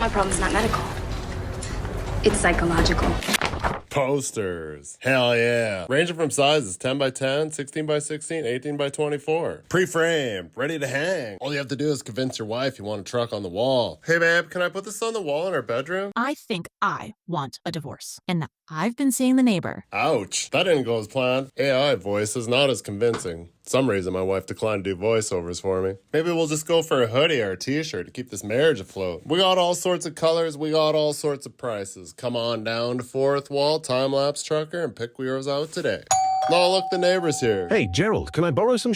My problem's not medical. It's psychological. Posters. Hell yeah. Ranging from sizes 10 by 10, 16 by 16, 18 by 24. Pre-framed, ready to hang. All you have to do is convince your wife you want a truck on the wall. Hey babe, can I put this on the wall in our bedroom? I think I want a divorce. And I've been seeing the neighbor. Ouch. That didn't go as planned. AI voice is not as convincing. Some reason my wife declined to do voiceovers for me. Maybe we'll just go for a hoodie or a t-shirt to keep this marriage afloat. We got all sorts of colors, we got all sorts of prices. Come on down to Fourth Wall Time-Lapse Trucker and pick yours out today. Oh, look, the neighbor's here. Hey, Gerald, can I borrow some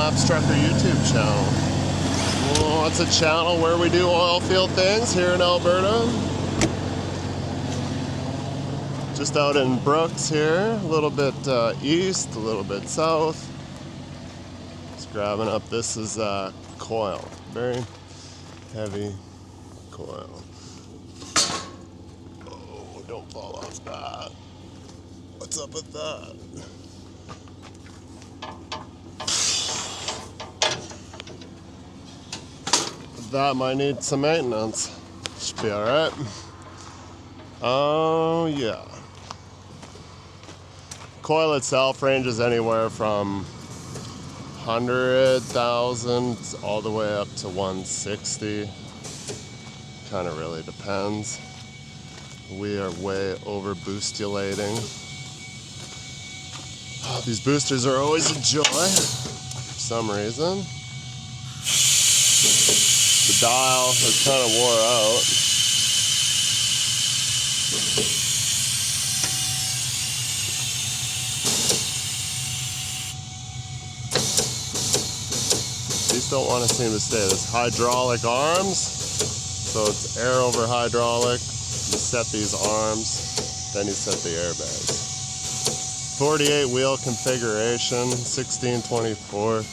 time-lapse trucker YouTube channel. Well, it's a channel where we do oil field things here in Alberta. Just out in Brooks here, a little bit east, a little bit south. Just grabbing up, this is coil, very heavy coil. Oh, don't fall off that. What's up with that? That might need some maintenance. Should be alright. Oh, yeah. Coil itself ranges anywhere from 100,000 all the way up to 160. Kind of really depends. We are way over boostulating. Oh, these boosters are always a joy for some reason. The dial has kind of wore out. These don't want to seem to stay. There's hydraulic arms, so it's air over hydraulic. You set these arms, then you set the airbags. 48 wheel configuration, 16, 24,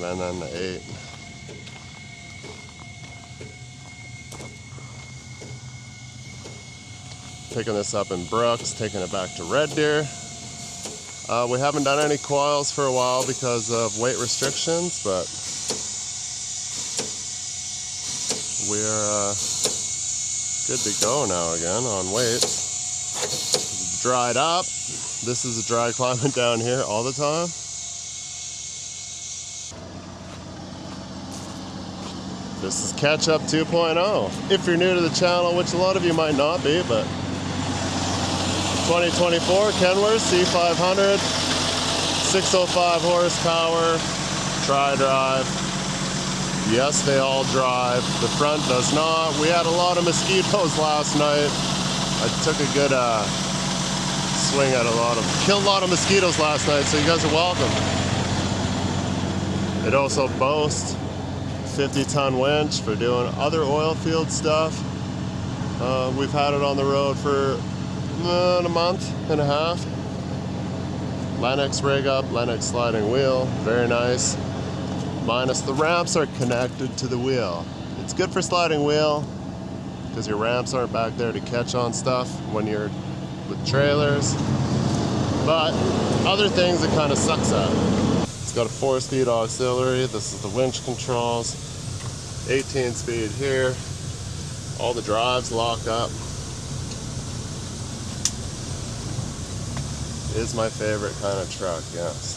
and then the 8. Picking this up in Brooks, taking it back to Red Deer. We haven't done any coils for a while because of weight restrictions, but we're good to go now again on weights. Dried up. This is a dry climate down here all the time. This is Catch Up 2.0. If you're new to the channel, which a lot of you might not be, but 2024 Kenworth C500, 605 horsepower, tri-drive. Yes, they all drive. The front does not. We had a lot of mosquitoes last night. I took a good swing at killed a lot of mosquitoes last night, so you guys are welcome. It also boasts 50-ton winch for doing other oil field stuff. We've had it on the road for a month and a half. Lennox rig up, Lennox sliding wheel, very nice. Minus the ramps are connected to the wheel. It's good for sliding wheel because your ramps aren't back there to catch on stuff when you're with trailers. But other things it kind of sucks at. It's got a 4-speed auxiliary. This is the winch controls. 18 speed here. All the drives lock up. Is my favorite kind of truck, yes.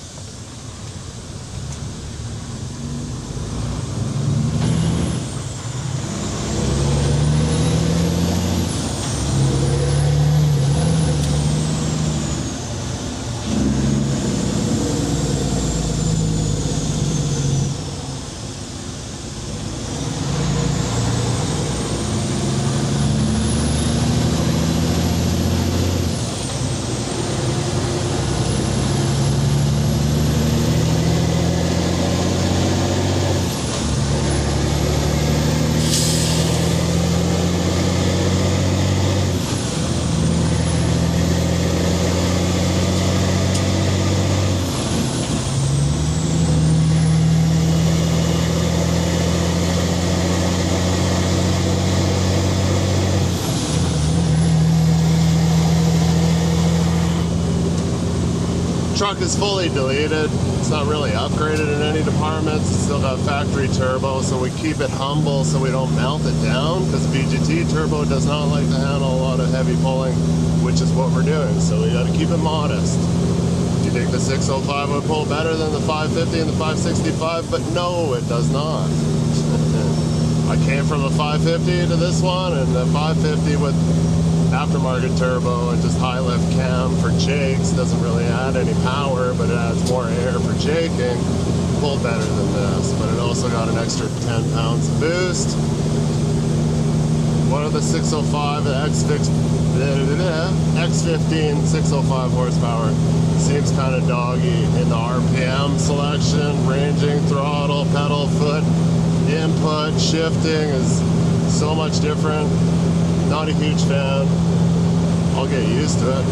Truck is fully deleted. It's not really upgraded in any departments. It's still got factory turbo, so we keep it humble so we don't melt it down, because VGT turbo does not like to handle a lot of heavy pulling, which is what we're doing. So we got to keep it modest. You think the 605 would pull better than the 550 and the 565, but no, it does not. I came from a 550 to this one, and the 550 with aftermarket turbo and just high lift cam for jakes doesn't really add any power, but it adds more air for jaking. Pulled better than this, but it also got an extra 10 pounds of boost. What are the 605, the X15 605 horsepower? Seems kind of doggy in the RPM selection, ranging, throttle, pedal, foot, input, shifting is so much different. Not a huge fan. I'll get used to it.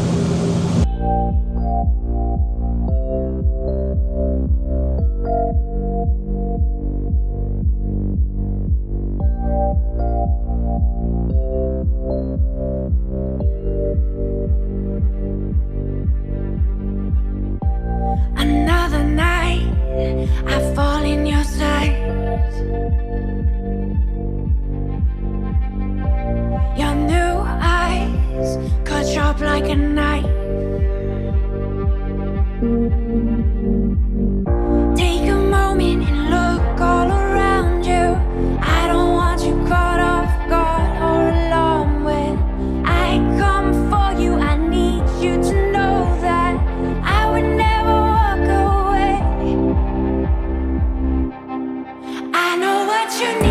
Another night, I fall in your sight. Your new eyes cut sharp like a knife. Take a moment and look all around you. I don't want you caught off guard or alarmed when I come for you. I need you to know that I would never walk away. I know what you need.